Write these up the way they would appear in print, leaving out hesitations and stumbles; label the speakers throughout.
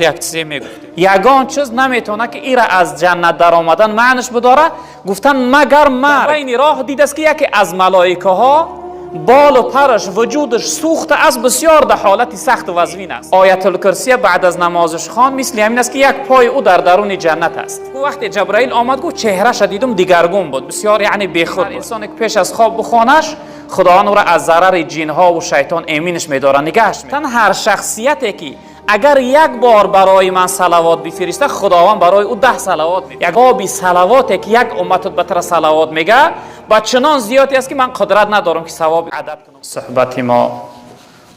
Speaker 1: یک چیزی میگفت یگان چیز نمیتونه که ایرا از جنت در آمدن معنیش بداره گفتن مگر مرگ. این راه دید است که یکی از ملائکه ها بال و پرش وجودش سوخته از بسیار در حالت سخت و وزوین است. آیت الکرسی بعد از نمازش خوان مثل همین است که یک پای او در درون جنت است. وقتی جبرائیل آمد گفت چهرهش دیدم دیگرگون بود، بسیار یعنی بیخود بود. انسان که پیش از خواب بخوانش خداوند او را از ضرر جن ها و شیطان امینش می‌داره، نگهش می‌داره. هر شخصیتی که اگر یک بار برای من صلوات بفرسته خداوند برای او 10 صلوات میگه. یک آبی صلواتی که یک امت به طرف صلوات میگه با چنان زیادی است که من قدرت ندارم که ثواب عدد کنم. صحبت ما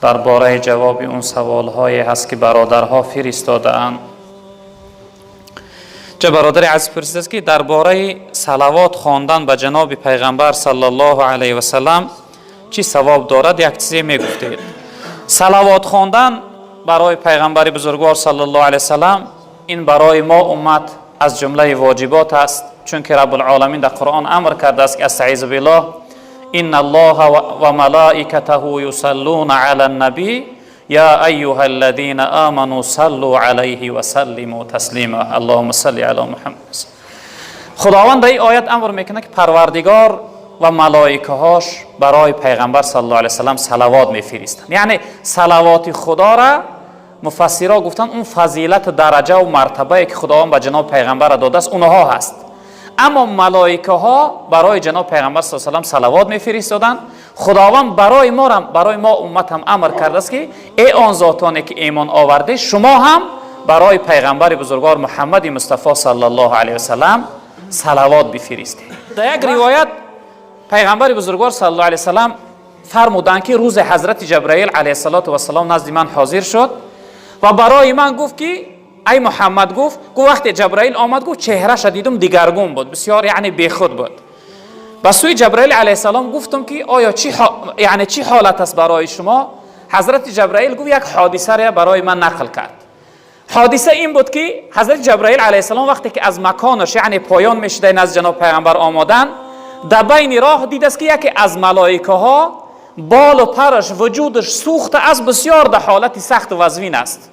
Speaker 1: درباره جواب اون سوال‌هایی هست که برادرها فرستاده‌اند. چه برادر عزیز پرسیده که درباره صلوات خواندن به جناب پیغمبر صلی الله علیه و سلم چی ثواب دارد، یک چیزی میگفتید. صلوات خواندن برای پیغمبر بزرگوار صلی الله علیه و سلم این برای ما امت از جمله واجبات است، چون که رب العالمین در قرآن امر کرده است که استعیذ بالله ان الله و ملائکته یصلون علی النبی یا ایها الذین آمنوا صلوا علیه و سلموا تسلیما اللهم صل علی محمد. خداوند در این آیت امر میکنه که پروردگار و ملائکه هاش برای پیغمبر صلی الله علیه و سلم صلوات میفرستند. یعنی صلوات خدا را مفسرها گفتن اون فضیلت درجه و مرتبه که خداوند به جناب پیغمبر داده است اونها هست. اما ملائکه ها برای جناب پیغمبر صلی الله علیه و سلم صلوات میفرستادند. خداوند برای ما امت هم امر کرده است که ای آن ذاتانی که ایمان آورده شما هم برای پیغمبر بزرگوار محمد مصطفی صلی الله علیه و سلم صلوات بفرستید. در یک روایت پیغمبر بزرگوار صلی الله علیه و سلم فرمودند که روز حضرت جبرائیل علیه السلام نزد من حاضر شد و برای من گفت که ای محمد گفت وقتی جبرائیل آمد گفت چهرهش دیدم دیگرگون بود، بسیار یعنی بیخود بود. به سوی جبرائیل علیه السلام گفتم که آیا چی حالت است برای شما؟ حضرت جبرائیل گفت یک حادثه را برای من نقل کرد. حادثه این بود که حضرت جبرائیل علیه السلام وقتی که از مکانش یعنی پایان میشده نزد جناب پیغمبر آمدن در بین راه دید است که یکی از ملائکه ها بال و پرش وجودش سوخته از بسیار در حالت سخت و وزوین است.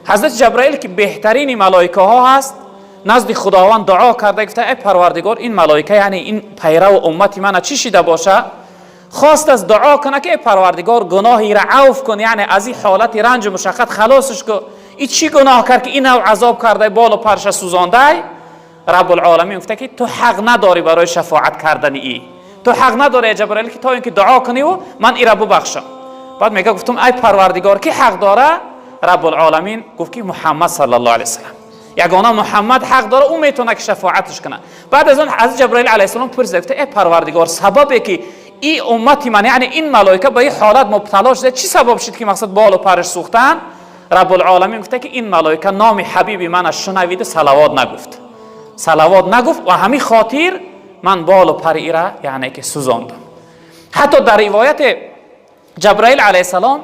Speaker 1: حضرت جبرائیل که بهترین ملائکه ها هست نزد خداوند دعا کرده گفته ای پروردگار این ملائکه یعنی این پیرو امتی من چی شده باشه، خواست از دعا کنه که ای پروردگار گناهی را عفو کن، یعنی از این حالت رنج و مشقت خلاصش کن. این چی گناه کرد که این نوع عذاب کرده بال و پرش سوزانده؟ رب العالمین گفته که تو حق نداری برای شفاعت کردن ای، تو حق نداری جبرائیل که تا اینکه دعا کنی و من ای را ببخشم. بعد میگه گفتم ای پروردگار کی حق داره؟ رب العالمین گفت که محمد صلی الله علیه و سلم، یگانه محمد حق داره، او میتونه که شفاعتش کنه. بعد از اون حضرت جبرائیل علیه السلام پرسید گفت ای پروردگار سببی که این امتی من یعنی این ملائکه به این حالت مبتلا شده چی سبب شد که مقصد بال و پرش سوختن؟ رب العالمین گفت که این ملائکه نام حبیب من شنویده صلوات نگفت و همین خاطر من بال و پر ای را یعنی که سوزاندم. حتی در روایت جبرائیل علیه السلام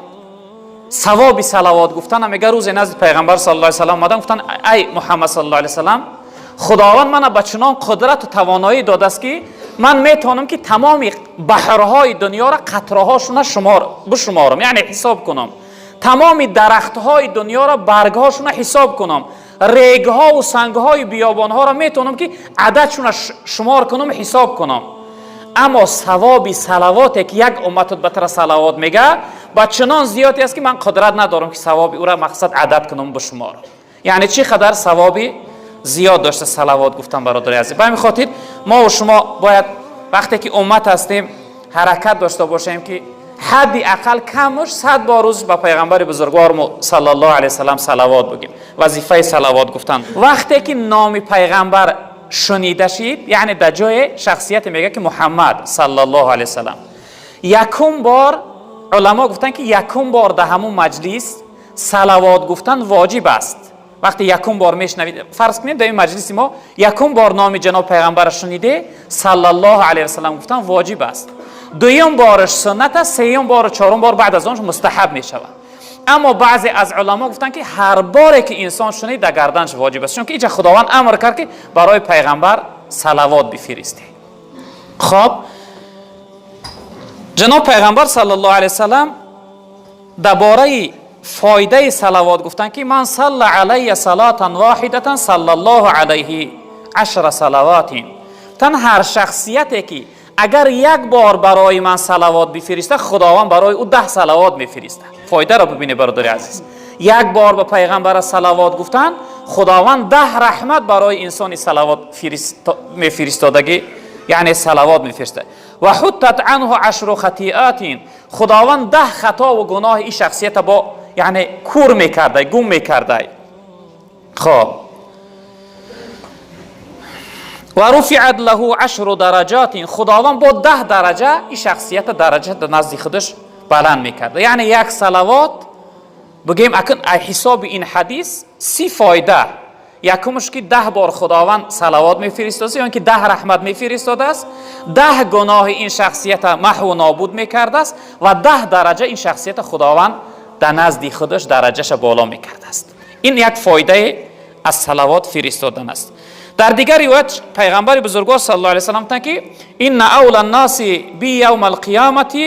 Speaker 1: ثواب صلوات گفتن میگه روز نزد پیغمبر صلی الله علیه و سلم اومدن گفتن ای محمد صلی الله علیه و سلم خداوند من به چنان قدرت و توانایی داده است که من میتونم که تمام بحرهای دنیا را قطرهاشون بشمارم، یعنی حساب کنم، تمام درختهای دنیا را برگهاشون حساب کنم، ریگها و سنگهای بیابانها را میتونم که عددشون شمار کنم حساب کنم. اما ثواب صلواتی که یک امت به طرف صلوات میگه با چنان زیادی است که من قدرت ندارم که ثواب او را مقصد عدد کنم بشمارم. یعنی چی قدر ثوابی زیاد داشته صلوات گفتن برادر عزیز. به همین خاطر ما و شما باید وقتی که امت هستیم حرکت داشته باشیم که حدی اقل کمش 100 بار روز با پیغمبر بزرگوار صلی الله علیه و سلم صلوات بگیم. وظیفه صلوات گفتن وقتی که نام پیغمبر شنیده شید، یعنی در جای شخصیت میگه که محمد صلی الله علیه و سلم، یکم بار علما گفتن که یکم بار در همون مجلس صلوات گفتن واجب است. وقتی یکم بار میشنوید، فرض کنید در این مجلس ما یکم بار نام جناب پیغمبر شنیده صلی الله علیه و سلم گفتن واجب است. دویم بارش سنت است، سوم بار و چهارم بار بعد از آنش مستحب می شود. اما بعضی از علما گفتن که هر باری که انسان شنید در گردنش واجب است، چون که اینجا خداوند امر کرد که برای پیغمبر صلوات بفرسته. خب جناب پیغمبر صلی الله علیه و سلم درباره فایده صلوات گفتن که من صلی علی صلاة واحدة صلی الله علیه 10 صلوات. تن هر شخصیتی که اگر یک بار برای من صلوات بفرسته، خداوند برای او 10 صلوات میفرسته. فایده را ببینید برادر عزیز، یک بار به پیغمبر صلوات گفتن، خداوند 10 رحمت برای انسان صلوات میفرستادگی، یعنی صلوات میفرسته. و حطت عنه 10 خطیئات، خداوند 10 خطا و گناه این شخصیت با یعنی کور میکرده، گم میکرده. خب و رفعت له 10 درجات، خداوند با 10 درجه این شخصیت درجه در نزد خودش بلند میکرده. یعنی یک صلوات بگیم اکن حساب این حدیث 30 فایده. یکمش که 10 بار خداوند صلوات میفرستاده، یعنی که 10 رحمت میفرستاده است، 10 گناه این شخصیت محو و نابود میکرده است و 10 درجه این شخصیت خداوند در نزد خودش درجهش بالا میکرده است. این یک فایده از صلوات فرستادن است. در دیگر روایت پیغمبر بزرگوار صلی الله علیه و سلم که ان اول الناس بی یوم القیامت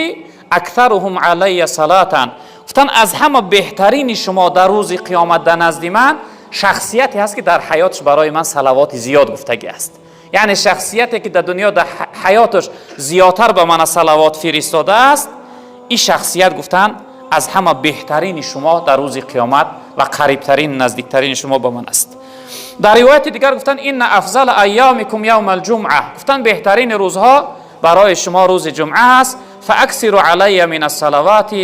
Speaker 1: اکثرهم علی صلاة، گفتن از همه بهترین شما در روز قیامت در نزد من شخصیتی هست که در حیاتش برای من صلوات زیاد گفتگی است. یعنی شخصیتی که در دنیا در حیاتش زیادتر به من صلوات فرستاده است، این شخصیت گفتن از همه بهترین شما در روز قیامت و قریبترین نزدیکترین شما به من است. در روایت دیگر گفتن ان افضل ایامکم یوم الجمعه، گفتن بهترین روزها برای شما روز جمعه است. فاکثروا علی من الصلوات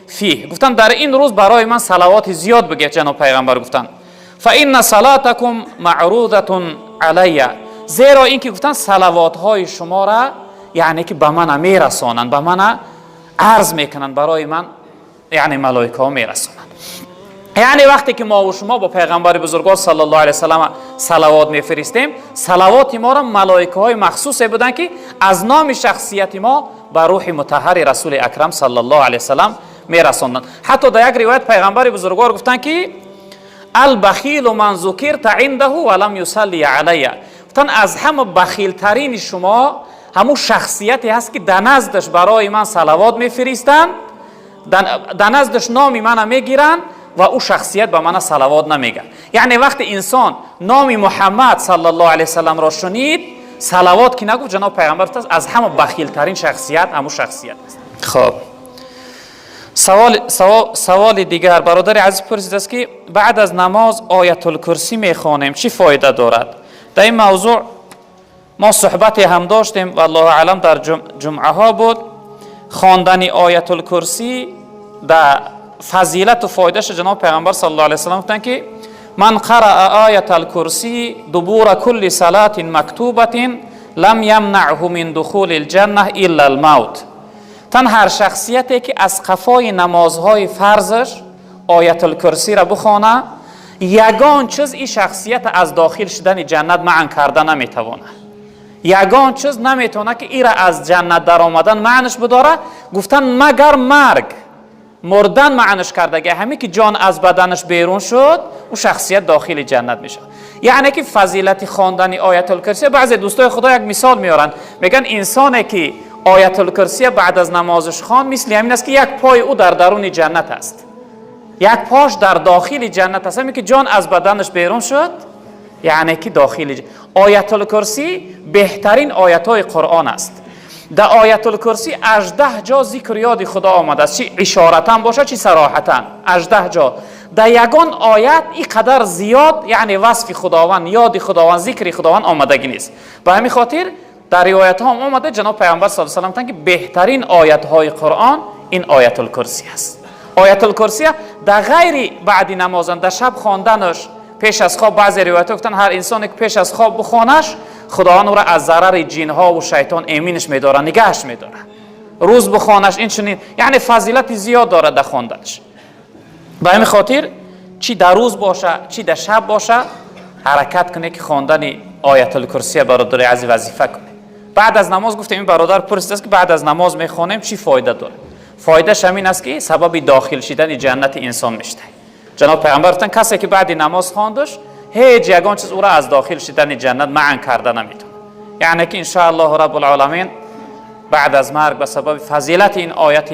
Speaker 1: فیه، گفتن در این روز برای من صلوات زیاد بگید جناب پیغمبر گفتن. فان صلاتکم معروضه علی، زیرا اینکه گفتن صلوات های شما را یعنی که به من میرسانند، به من عرض میکنند، برای من یعنی ملائکه ها میرسانند. یعنی وقتی که ما و شما با پیغمبر بزرگوار صلی الله علیه و سلم صلوات میفرستیم، صلوات ما را ملائکه های مخصوصی بودن که از نام شخصیت ما به روح مطهر رسول اکرم صلی الله علیه و سلم میرساندند. حتی در یک روایت پیغمبر بزرگوار گفتن که البخیل من ذکرت عنده ولم یصلی علیه، گفتن از همه بخیل ترین شما همون شخصیتی هست که در نزدش برای من صلوات میفرستند، در نزدش نام من میگیرن و او شخصیت به من صلوات نمیگه. یعنی وقتی انسان نام محمد صلی الله علیه و سلم را شنید، صلوات که نگفت، جناب پیغمبر از همه بخیل ترین شخصیت همون شخصیت است. خب سوال دیگر برادر عزیز پرسید است که بعد از نماز آیت الکرسی میخوانیم چی فایده دارد؟ در این موضوع ما صحبتی هم داشتیم و الله اعلم در جمعه ها بود. خواندن آیت الکرسی در فضیلت و فایدهش جناب پیغمبر صلی الله علیه و سلم گفتن که من قرأ آیت الکرسی دبور کل صلاة مکتوبة لم یمنعه من دخول الجنه الا الموت. تن هر شخصیتی که از قفای نمازهای فرضش آیت الکرسی را بخوانه، یگان چیز این شخصیت از داخل شدن جنت منع کرده نمیتوانه. یگان چیز نمیتونه که این را از جنت در آمدن معنیش بداره، گفتن مگر مرگ، مردن معنیش کرده. همین که جان از بدنش بیرون شد، او شخصیت داخل جنت میشه. یعنی که فضیلت خواندن آیت الکرسی، بعضی دوستای خدا یک مثال میارن، میگن انسانی که آیت الکرسی بعد از نمازش خواند مثل همین است که یک پای او در درون جنت است، یک پاش در داخل جنت است. همین که جان از بدنش بیرون شد یعنی که داخل آیت الکرسی بهترین آیت های قرآن است. در آیت الکرسی 18 جا ذکر یاد خدا آمده است، چی اشارتا باشه چی صراحتا. 18 جا در یگان آیت این قدر زیاد یعنی وصف خداوند، یاد خداوند، ذکر خداوند آمدگی نیست. به همین خاطر در روایت ها هم آمده جناب پیامبر صلی الله علیه و سلم که بهترین آیت های قرآن این آیت الکرسی است. آیت الکرسی در غیر بعد نماز، در شب خواندنش پیش از خواب، بعضی روایت گفتن هر انسانی که پیش از خواب بخوانش خداوند او را از ضرر جن ها و شیطان امینش می‌داره، نگهش می‌داره. روز بخوانش این چنین یعنی فضیلت زیاد داره در خواندنش. به همین خاطر چی در روز باشه چی در شب باشه حرکت کنه که خواندن آیت الکرسی برادر عزیز وظیفه کنه. بعد از نماز گفتم این برادر پرسید که بعد از نماز میخوانیم چی فایده داره؟ فایدهش همین است که سبب داخل شدن جنت انسان میشه. جناب پیغمبر گفتن کسی که بعد نماز خواندش هیچ یگان چیز او را از داخل شدن جنت منع کرده نمیتونه. یعنی که ان شاء الله رب العالمین بعد از مرگ به سبب فضیلت این آیت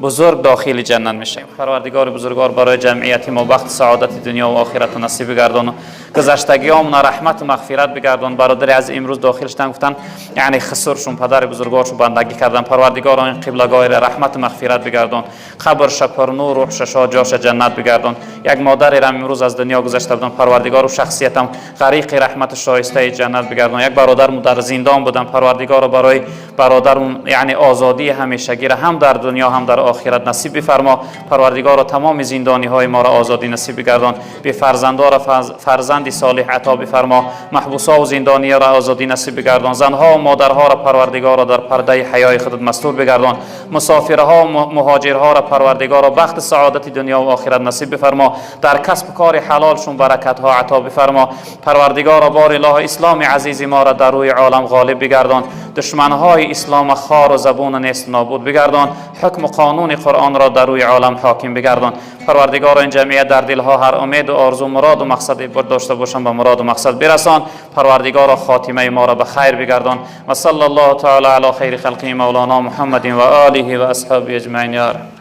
Speaker 1: بزرگ داخل جنت میشیم. پروردگار بزرگوار برای جمعیت ما بخت سعادت دنیا و آخرت نصیب بگردان. گذشتگیامون رحمت و مغفرت بگردان. برادر از امروز داخل شدن گفتن یعنی خسرشون پدر بزرگوارشون بندگی کردن. پروردگار این قبلگاه رحمت و مغفرت بگردان. قبرش پر نور، روحش جاش جنت بگردان. یک مادر را امروز از دنیا گذشته بودن. پروردگار و شخصیتم غریق رحمت شایسته جنت بگردان. یک برادر در زندان بودن. پروردگار برای برادر یعنی آزادی همیشگی را هم در دنیا هم در آخرت نصیب بفرما. پروردگار تمام زندانی های ما را آزادی نصیب بگردان. به فرزندان را فرزند صالح عطا بفرما. محبوسا و زندانی را آزادی نصیب بگردان. زنها و مادرها را پروردگار را در پرده حیای خودت مستور بگردان. مسافرها و مهاجرها را پروردگار بخت سعادت دنیا و آخرت نصیب بفرما. در کسب کار حلالشون برکت ها عطا بفرما. پروردگار بار الله اسلام عزیز ما را در روی عالم غالب بگردان. دشمنهای اسلام خار و زبون نیست نابود بگردان. حکم و قانون قرآن را در روی عالم حاکم بگردان. پروردگار این جمعیت در دلها هر امید و آرزو مراد و مقصد داشته باشند به مراد و مقصد برسان. پروردگار خاتمه ما را به خیر بگردان. و صلی الله تعالی علی خیر خلقه مولانا محمد و آله و اصحابه اجمعین. یا رب.